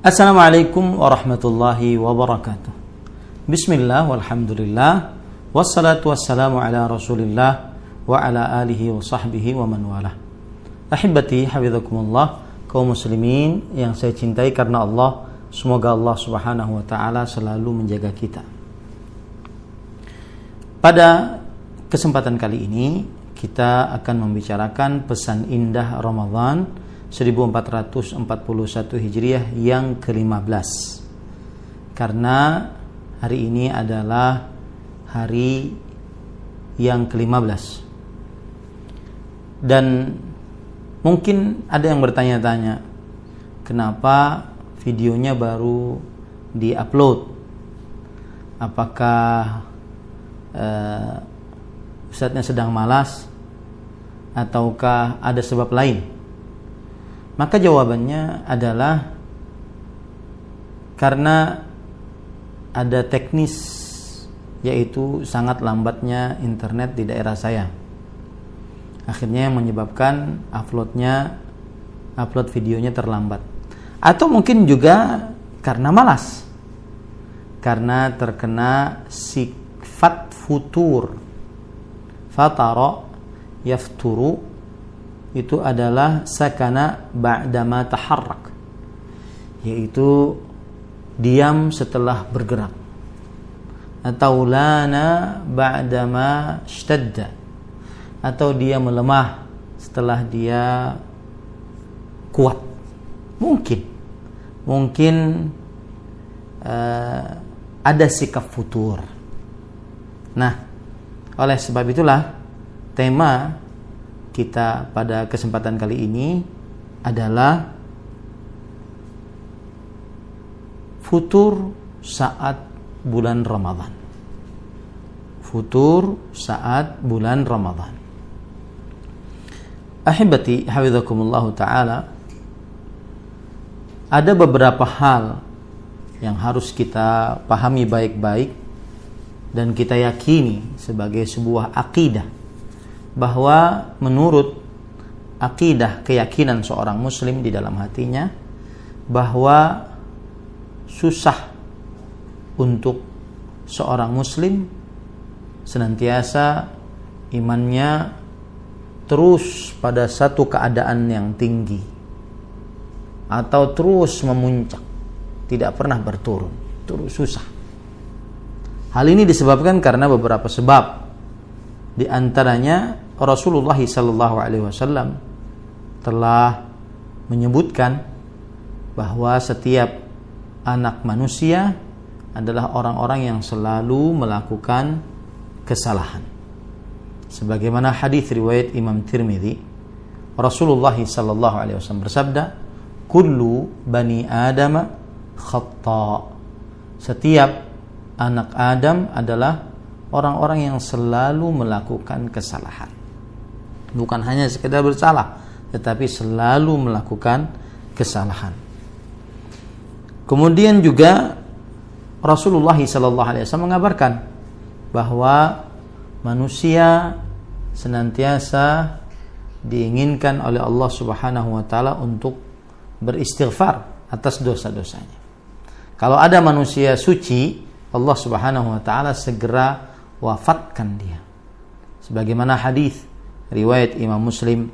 Assalamualaikum warahmatullahi wabarakatuh. Bismillah walhamdulillah wassalatu wassalamu ala rasulillah wa ala alihi wa sahbihi wa man walah. Ahibati hafizakumullah, kaum muslimin yang saya cintai karena Allah, semoga Allah subhanahu wa ta'ala selalu menjaga kita. Pada kesempatan kali ini kita akan membicarakan pesan indah Ramadan 1441 Hijriah yang ke-15. Karena hari ini adalah hari yang ke-15. Dan mungkin ada yang bertanya-tanya, kenapa videonya baru di-upload? Apakah Ustadznya sedang malas ataukah ada sebab lain? Maka jawabannya adalah karena ada teknis, yaitu sangat lambatnya internet di daerah saya. Akhirnya menyebabkan upload videonya terlambat. Atau mungkin juga karena malas, karena terkena sifat futur. Fatara yafturu itu adalah sakana ba'dama taharrak, yaitu diam setelah bergerak, atau lana ba'dama ishtadda, atau dia melemah setelah dia kuat. Mungkin ada sikap futur. Nah, oleh sebab itulah tema kita pada kesempatan kali ini adalah futur saat bulan Ramadan. Futur saat bulan Ramadan. Ahibati hafizakumullah ta'ala, ada beberapa hal yang harus kita pahami baik-baik dan kita yakini sebagai sebuah akidah, bahwa menurut akidah keyakinan seorang muslim di dalam hatinya, bahwa susah untuk seorang muslim senantiasa imannya terus pada satu keadaan yang tinggi atau terus memuncak, tidak pernah berturun. Terus susah. Hal ini disebabkan karena beberapa sebab. Di antaranya Rasulullah SAW telah menyebutkan bahwa setiap anak manusia adalah orang-orang yang selalu melakukan kesalahan. Sebagaimana hadis riwayat Imam Tirmidzi, Rasulullah SAW bersabda, "Kullu bani Adam khata." Setiap anak Adam adalah orang-orang yang selalu melakukan kesalahan. Bukan hanya sekedar bersalah, tetapi selalu melakukan kesalahan. Kemudian juga Rasulullah SAW mengabarkan bahwa manusia senantiasa diinginkan oleh Allah Subhanahu wa taala untuk beristighfar atas dosa-dosanya. Kalau ada manusia suci, Allah Subhanahu wa taala segera wafatkan dia. Sebagaimana hadis riwayat Imam Muslim,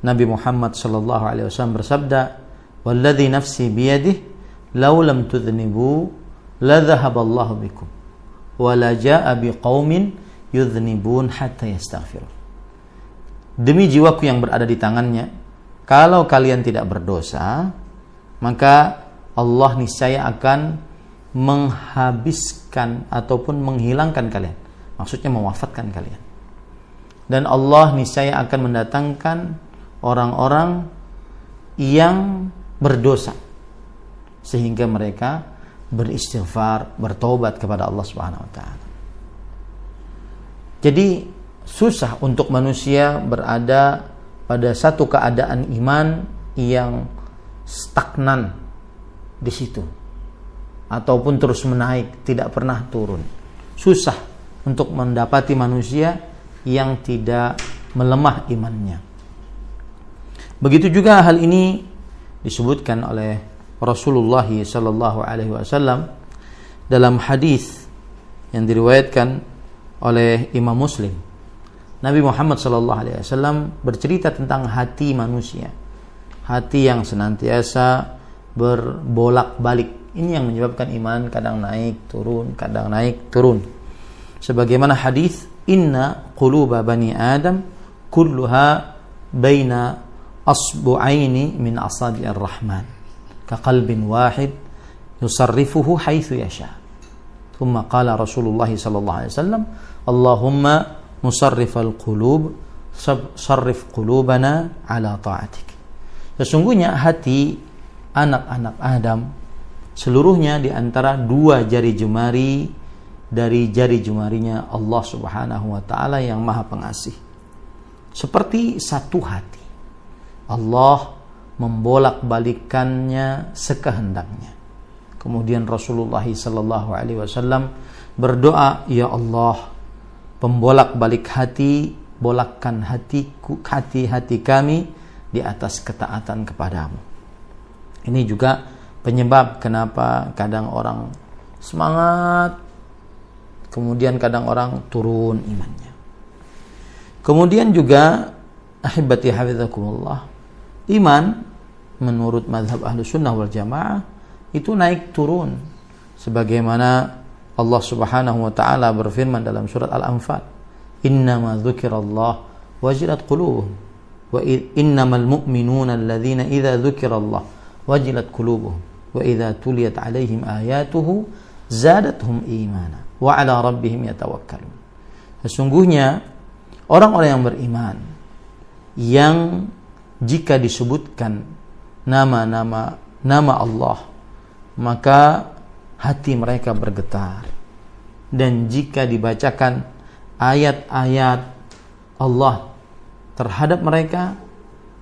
Nabi Muhammad sallallahu alaihi wasallam bersabda, "Walladzi nafsi biyadihi law lam tudhnibu la dhahaba Allah bikum wa la jaa biqaumin yudhnibun hatta yastaghfiru." Demi jiwaku yang berada di tangannya, kalau kalian tidak berdosa, maka Allah niscaya akan menghabiskan ataupun menghilangkan kalian. Maksudnya mewafatkan kalian. Dan Allah niscaya akan mendatangkan orang-orang yang berdosa sehingga mereka beristighfar, bertobat kepada Allah Subhanahu wa taala. Jadi susah untuk manusia berada pada satu keadaan iman yang stagnan di situ ataupun terus menaik, tidak pernah turun. Susah untuk mendapati manusia yang tidak melemah imannya. Begitu juga hal ini disebutkan oleh Rasulullah sallallahu alaihi wasallam dalam hadis yang diriwayatkan oleh Imam Muslim. Nabi Muhammad sallallahu alaihi wasallam bercerita tentang hati manusia. Hati yang senantiasa berbolak-balik. Ini yang menyebabkan iman kadang naik turun, kadang naik turun. Sebagaimana hadis, inna quluba bani Adam kulluha baina asbu'aini min asabi'ir rahman ka qalbin wahid yusarrifuhu haitsu yasha. Thumma qala Rasulullah sallallahu alaihi wasallam, Allahumma musarrifal qulub sarrif qulubana ala ta'atik. Sesungguhnya hati anak-anak Adam seluruhnya di antara dua jari jemari dari jari jemarinya Allah Subhanahu wa taala yang Maha Pengasih. Seperti satu hati. Allah membolak-balikkannya sekehendaknya. Kemudian Rasulullah sallallahu alaihi wasallam berdoa, ya Allah, pembolak-balik hati, bolakkan hati-hati kami di atas ketaatan kepadamu. Ini juga penyebab kenapa kadang orang semangat, kemudian kadang orang turun imannya. Kemudian juga ahibati hafizakumullah, iman menurut mazhab Ahlus Sunnah wal Jamaah itu naik turun, sebagaimana Allah Subhanahu wa taala berfirman dalam surat Al-Anfal, innama dzukirallah wajilat qulubuhum wa innamal mu'minuna alladzina idza dzukirallah wajilat qulubuhum wa idza tuliyat alaihim ayatuhu zadatuhum imana wa ala rabbihim yatawakkalun. Sesungguhnya orang-orang yang beriman yang jika disebutkan nama Allah maka hati mereka bergetar, dan jika dibacakan ayat-ayat Allah terhadap mereka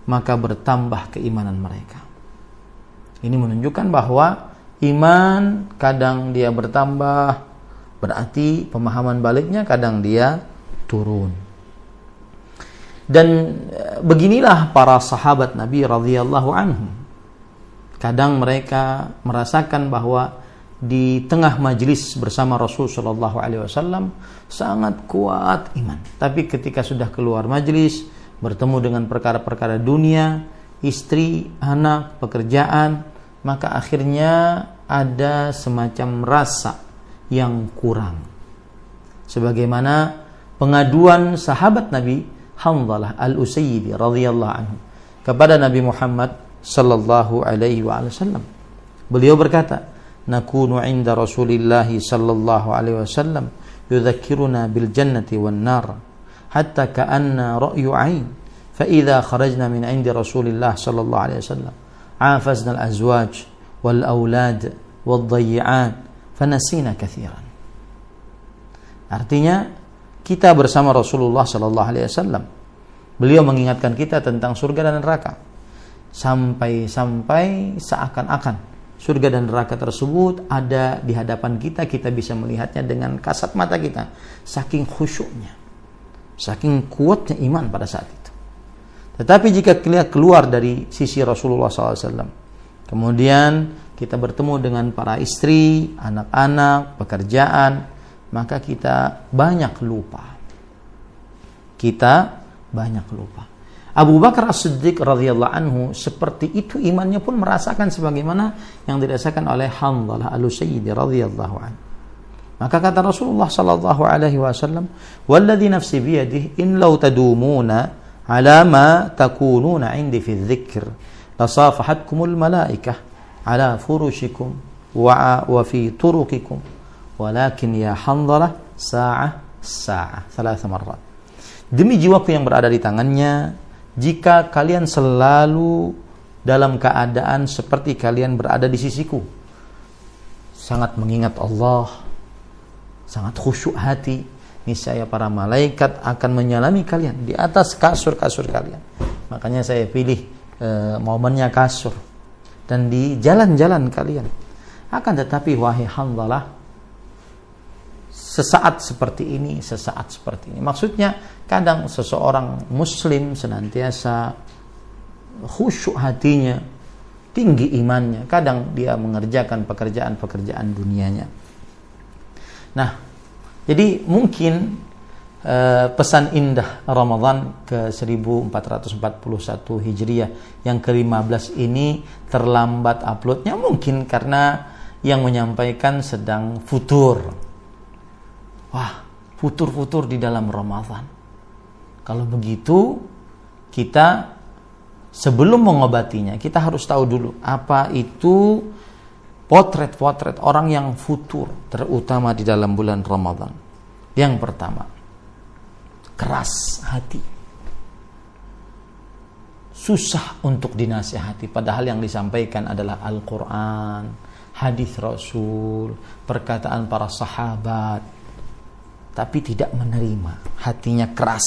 maka bertambah keimanan mereka. Ini menunjukkan bahwa iman kadang dia bertambah, berarti pemahaman baliknya kadang dia turun. Dan beginilah para sahabat Nabi radhiyallahu anhum. Kadang mereka merasakan bahwa di tengah majlis bersama Rasul sallallahu alaihi wasallam sangat kuat iman. Tapi ketika sudah keluar majlis, bertemu dengan perkara-perkara dunia, istri, anak, pekerjaan, maka akhirnya ada semacam rasa yang kurang. Sebagaimana pengaduan sahabat Nabi Hanzalah Al-Usayyidi radhiyallahu anhu kepada Nabi Muhammad sallallahu alaihi wasallam. Beliau berkata, nakunu 'inda Rasulillah sallallahu alaihi wasallam yudzakkiruna bil jannati wan nar hatta ka'anna ra'yu 'ain fa idza kharajna min 'indi Rasulillah sallallahu alaihi wasallam afazna al-azwaj wal aulad wad dhayyi'at fanasina katsiran. Artinya kita bersama Rasulullah sallallahu alaihi wasallam, beliau mengingatkan kita tentang surga dan neraka sampai seakan-akan surga dan neraka tersebut ada di hadapan kita, kita bisa melihatnya dengan kasat mata kita, saking khusyuknya, saking kuatnya iman pada saat itu. Tetapi jika kita keluar dari sisi Rasulullah SAW, kemudian kita bertemu dengan para istri, anak-anak, pekerjaan, maka kita banyak lupa. Abu Bakar As-Siddiq radhiyallahu anhu seperti itu imannya pun merasakan sebagaimana yang dirasakan oleh Hanzalah Al-Usayyidi radhiyallahu anhu. Maka kata Rasulullah sallallahu alaihi wasallam, "Walladzi nafsi biyadihi in law tadumuna ala ma takununa 'indi fi dzikr lasafahatkumul malaikah ala furushikum wa fi turuqikum walakin ya Hanzalah sa'a 3 marrat." Demi jiwaku yang berada di tangannya, jika kalian selalu dalam keadaan seperti kalian berada di sisiku, sangat mengingat Allah, sangat khusyuk hati, niscaya para malaikat akan menyalami kalian di atas kasur-kasur kalian. Makanya saya pilih momennya kasur dan di jalan-jalan kalian. Akan tetapi wahai Hanzalah, sesaat seperti ini. Maksudnya kadang seseorang muslim senantiasa khusyuk hatinya, tinggi imannya, kadang dia mengerjakan pekerjaan-pekerjaan dunianya. Nah, jadi mungkin pesan indah Ramadan ke 1441 Hijriah yang ke-15 ini terlambat uploadnya, mungkin karena yang menyampaikan sedang futur. Wah, futur-futur di dalam Ramadan. Kalau begitu, kita sebelum mengobatinya, kita harus tahu dulu apa itu potret-potret orang yang futur, terutama di dalam bulan Ramadan. Yang pertama, keras hati. Susah untuk dinasihati, padahal yang disampaikan adalah Al-Quran, hadis Rasul, perkataan para sahabat, tapi tidak menerima, hatinya keras.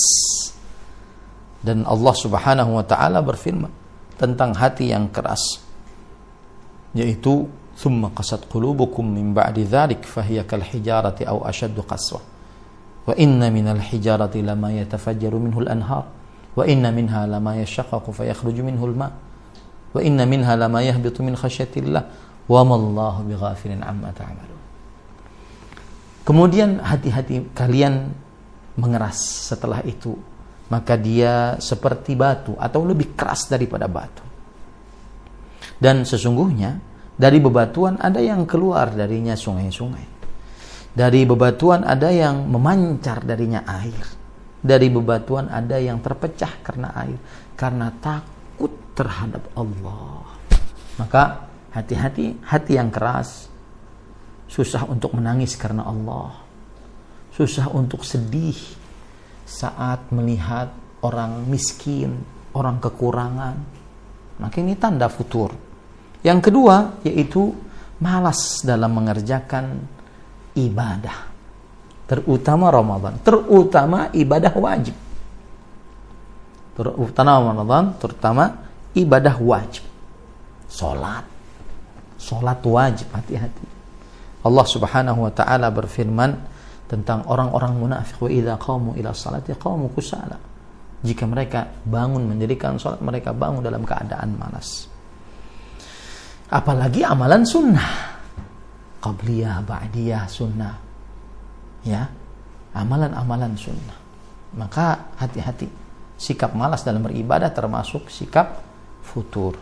Dan Allah Subhanahu wa taala berfirman tentang hati yang keras, yaitu thumma qasat qulubukum min ba'di dzalik fahiya kal hijarati aw ashaddu qaswa wa inna minal hijarati lama yatafajjaru minhu al-anhar wa inna minha lama yashaqqaqu fayakhruju minhu al-ma wa inna minha lama yahbitu min khasyatillah wa ma Allahu bighafilin amma ta'malun. Kemudian hati-hati kalian mengeras setelah itu, maka dia seperti batu atau lebih keras daripada batu. Dan sesungguhnya dari bebatuan ada yang keluar darinya sungai-sungai. Dari bebatuan ada yang memancar darinya air. Dari bebatuan ada yang terpecah karena air, karena takut terhadap Allah. Maka hati-hati, hati yang keras susah untuk menangis karena Allah, susah untuk sedih saat melihat orang miskin, orang kekurangan. Maka ini tanda futur. Yang kedua yaitu malas dalam mengerjakan ibadah, terutama Ramadan, terutama ibadah wajib. Terutama Ramadan, terutama ibadah wajib. Salat wajib, hati-hati. Allah Subhanahu wa taala berfirman tentang orang-orang munafik, wa idza qamu ila salati qamu kusala. Jika mereka bangun mendirikan salat, mereka bangun dalam keadaan malas. Apalagi amalan sunnah, qabliyah, ba'diyah, sunnah, ya, amalan-amalan sunnah. Maka hati-hati, sikap malas dalam beribadah termasuk sikap futur.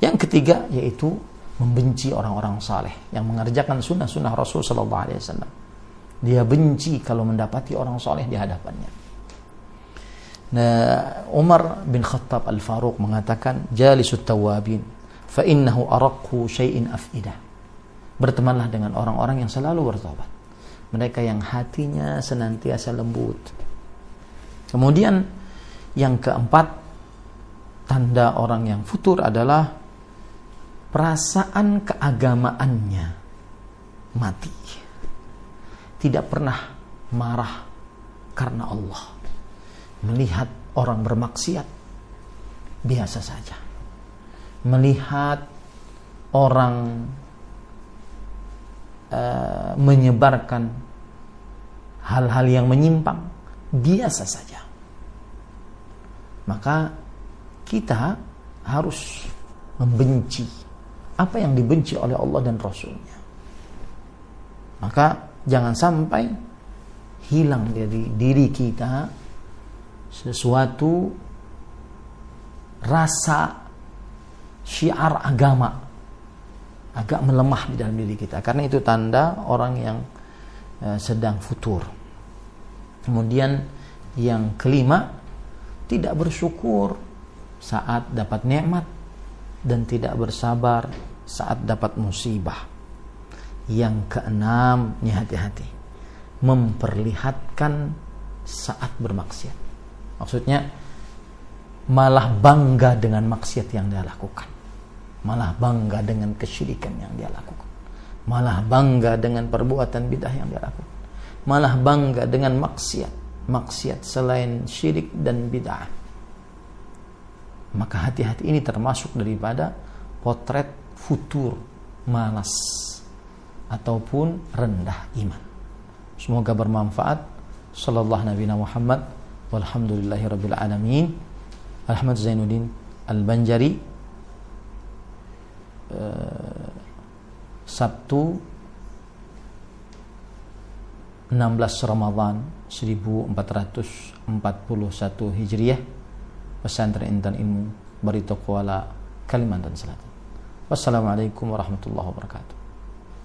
Yang ketiga yaitu membenci orang-orang saleh yang mengerjakan sunnah-sunnah Rasul sallallahu alaihi wasallam. Dia benci kalau mendapati orang saleh di hadapannya. Nah, Umar bin Khattab Al-Faruq mengatakan, jalisut tawabin fa innahu araqqu syai'in afidah. Bertemanlah dengan orang-orang yang selalu bertobat, mereka yang hatinya senantiasa lembut. Kemudian yang keempat, tanda orang yang futur adalah perasaan keagamaannya mati. Tidak pernah marah karena Allah. Melihat orang bermaksiat biasa saja. Melihat orang menyebarkan hal-hal yang menyimpang biasa saja. Maka kita harus membenci apa yang dibenci oleh Allah dan Rasulnya. Maka jangan sampai hilang dari diri kita sesuatu rasa syiar agama, agak melemah di dalam diri kita, karena itu tanda orang yang sedang futur. Kemudian yang kelima, tidak bersyukur saat dapat nikmat dan tidak bersabar saat dapat musibah. Yang keenam, ini hati-hati, memperlihatkan saat bermaksiat. Maksudnya malah bangga dengan maksiat yang dia lakukan, malah bangga dengan kesyirikan yang dia lakukan, malah bangga dengan perbuatan bidah yang dia lakukan, malah bangga dengan maksiat selain syirik dan bidah. Maka hati-hati, ini termasuk daripada potret futur malas ataupun rendah iman. Semoga bermanfaat. Sallallahu Nabi Muhammad walhamdulillahi rabbil alamin. Ahmad Zainuddin Al-Banjari Sabtu 16 Ramadan 1441 Hijriah, Pesantren Intan Ilmu Barito Kuala, Kalimantan Selatan. Wassalamualaikum warahmatullahi wabarakatuh.